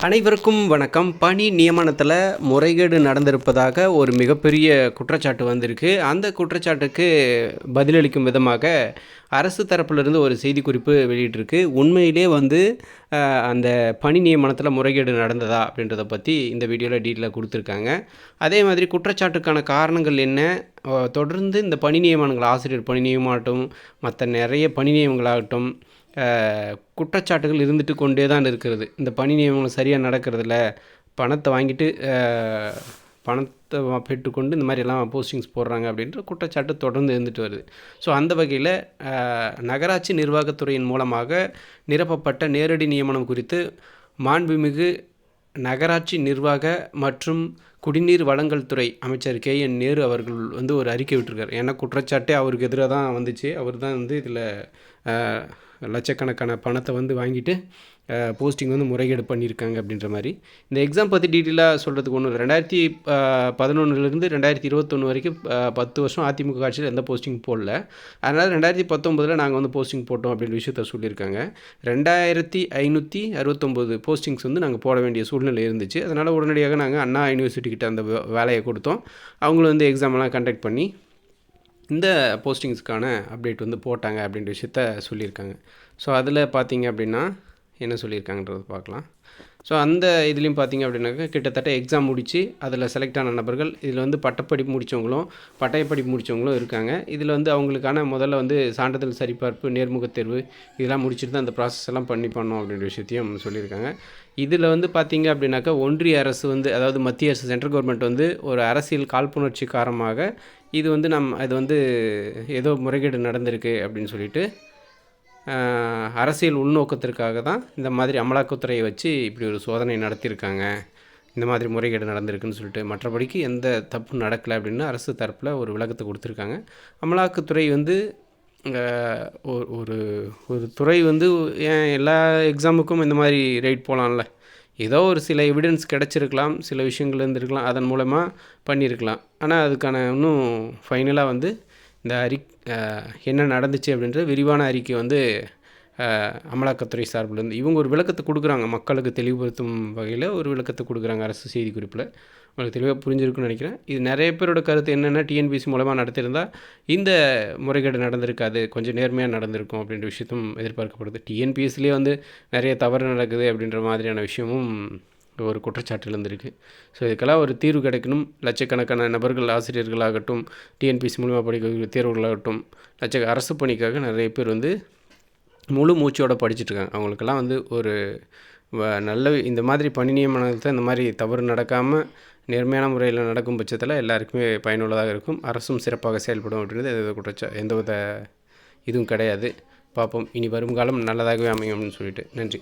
அனைவருக்கும் வணக்கம். பணி நியமனத்தில் முறைகேடு நடந்திருப்பதாக ஒரு மிகப்பெரிய குற்றச்சாட்டு வந்திருக்கு. அந்த குற்றச்சாட்டுக்கு பதிலளிக்கும் விதமாக அரசு தரப்பிலிருந்து ஒரு செய்திக்குறிப்பு வெளியிட்டிருக்கு. உண்மையிலே அந்த பணி நியமனத்தில் முறைகேடு நடந்ததா அப்படின்றத பற்றி இந்த வீடியோவில் டீட்டெயிலாக கொடுத்துருக்காங்க. அதே மாதிரி குற்றச்சாட்டுக்கான காரணங்கள் என்ன, தொடர்ந்து இந்த பணி நியமனங்கள் ஆசிரியர் பணி நியமனமாகட்டும், மற்ற நிறைய பணி நியமனங்களாகட்டும் குற்றச்சாட்டுகள் இருந்துட்டு கொண்டே தான் இருக்கிறது. இந்த பணி நியமனம் சரியாக நடக்கிறதில்ல, பணத்தை வாங்கிட்டு பணத்தை பெற்றுக்கொண்டு இந்த மாதிரி எல்லாம் போஸ்டிங்ஸ் போடுறாங்க அப்படின்ற குற்றச்சாட்டு தொடர்ந்து இருந்துட்டு வருது. ஸோ அந்த வகையில் நகராட்சி நிர்வாகத்துறையின் மூலமாக நிரப்பப்பட்ட நேரடி நியமனம் குறித்து மாண்புமிகு நகராட்சி நிர்வாக மற்றும் குடிநீர் வழங்கல் துறை அமைச்சர் KN நேரு அவர்கள் ஒரு அறிக்கை விட்டிருக்கார். ஏன்னா குற்றச்சாட்டே அவருக்கு எதிராக தான் வந்துச்சு. அவர் தான் இதில் லட்சக்கணக்கான பணத்தை வாங்கிட்டு போஸ்டிங் முறைகேடு பண்ணியிருக்காங்க அப்படின்ற மாதிரி. இந்த எக்ஸாம் பற்றி டீட்டெயிலாக சொல்கிறதுக்கு ஒன்று 2011 2021 வரைக்கும் 10 வருஷம் அதிமுக ஆட்சியில் எந்த போஸ்டிங் போடல. அதனால் 2019 நாங்கள் போஸ்டிங் போட்டோம் அப்படின்ற விஷயத்த சொல்லியிருக்காங்க. 2569 போஸ்டிங்ஸ் நாங்கள் போட வேண்டிய சூழ்நிலை இருந்துச்சு. அதனால் உடனடியாக நாங்கள் அண்ணா யூனிவர்சிட்டிக்கிட்ட அந்த வேலையை கொடுத்தோம். அவங்களும் எக்ஸாமெல்லாம் கண்டக்ட் பண்ணி இந்த போஸ்டிங்ஸ்க்கான அப்டேட் போட்டாங்க அப்படின்ற விஷயத்த சொல்லியிருக்காங்க. ஸோ அதில் பார்த்தீங்க அப்படின்னா என்ன சொல்லியிருக்காங்கன்றது பார்க்கலாம். ஸோ அந்த இதுலேயும் பார்த்தீங்க அப்படின்னாக்கா கிட்டத்தட்ட எக்ஸாம் முடித்து அதில் செலக்ட் ஆன நபர்கள் இதில் பட்டப்படிப்பு முடித்தவங்களும் பட்டயப்படிப்பு முடித்தவங்களும் இருக்காங்க. இதில் அவங்களுக்கான முதல்ல சான்றிதழ் சரிபார்ப்பு, நேர்முகத் தேர்வு இதெல்லாம் முடிச்சுட்டு தான் அந்த ப்ராசஸ் எல்லாம் பண்ணோம் அப்படின்ற விஷயத்தையும் சொல்லியிருக்காங்க. இதில் பார்த்தீங்க அப்படின்னாக்கா ஒன்றிய அரசு அதாவது மத்திய அரசு சென்ட்ரல் கவர்மெண்ட் ஒரு அரசியல் காழ்ப்புணர்ச்சி காரணமாக இது இது ஏதோ முறைகேடு நடந்திருக்கு அப்படின்னு சொல்லிட்டு அரசியல் உள்நோக்கத்திற்காக தான் இந்த மாதிரி அமலாக்கத்துறையை வச்சு இப்படி ஒரு சோதனை நடத்தியிருக்காங்க. இந்த மாதிரி முறைகேடு நடந்திருக்குன்னு சொல்லிட்டு மற்றபடிக்கு எந்த தப்பும் நடக்கலை அப்படின்னு அரசு தரப்பில் ஒரு விளக்கத்தை கொடுத்துருக்காங்க. அமலாக்கத்துறை ஒரு ஒரு துறை ஏன் எல்லா எக்ஸாமுக்கும் இந்த மாதிரி ரெய்ட் போகலாம்ல, ஏதோ ஒரு சில எவிடன்ஸ் கிடச்சிருக்கலாம், சில விஷயங்கள் இருந்திருக்கலாம், அதன் மூலமாக பண்ணியிருக்கலாம். ஆனால் அதுக்கான இன்னும் ஃபைனலாக இந்த என்ன நடந்துச்சு அப்படின்ற விரிவான அறிக்கை அமலாக்கத்துறை சார்பில் இவங்க ஒரு விளக்கத்தை கொடுக்குறாங்க. மக்களுக்கு தெளிவுபடுத்தும் வகையில் ஒரு விளக்கத்தை கொடுக்குறாங்க அரசு செய்திக்குறிப்பில். உங்களுக்கு தெளிவாக புரிஞ்சிருக்குன்னு நினைக்கிறேன். இது நிறைய பேரோட கருத்து என்னென்னா, டிஎன்பிஎஸ்சி மூலமாக நடத்தியிருந்தால் இந்த முறைகேடு நடந்திருக்காது, கொஞ்சம் நேர்மையாக நடந்திருக்கும் அப்படின்ற விஷயத்தும் எதிர்பார்க்கப்படுது. டிஎன்பிஎஸ்சிலே நிறைய தவறு நடக்குது அப்படின்ற மாதிரியான விஷயமும் ஒரு குற்றச்சாட்டு இருந்திருக்கு. ஸோ இதுக்கெல்லாம் ஒரு தீர்வு கிடைக்கணும். லட்சக்கணக்கான நபர்கள், ஆசிரியர்களாகட்டும், டிஎன்பிஎஸ்சி மூலமாக படிக்கக்கூடிய தேர்வுகளாகட்டும், அரசு பணிக்காக நிறைய பேர் முழு மூச்சோடு படிச்சுட்ருக்காங்க. அவங்களுக்கெல்லாம் ஒரு நல்ல இந்த மாதிரி பணி நியமனத்தை இந்த மாதிரி தவறு நடக்காமல் நேர்மையான முறையில் நடக்கும் பட்சத்தில் எல்லாருக்குமே பயனுள்ளதாக இருக்கும். அரசும் சிறப்பாக செயல்படும் அப்படின்றது எந்தவித இதுவும் கிடையாது. பார்ப்போம், இனி வரும் காலம் நல்லதாகவே அமையும் அப்படின்னு சொல்லிட்டு. நன்றி.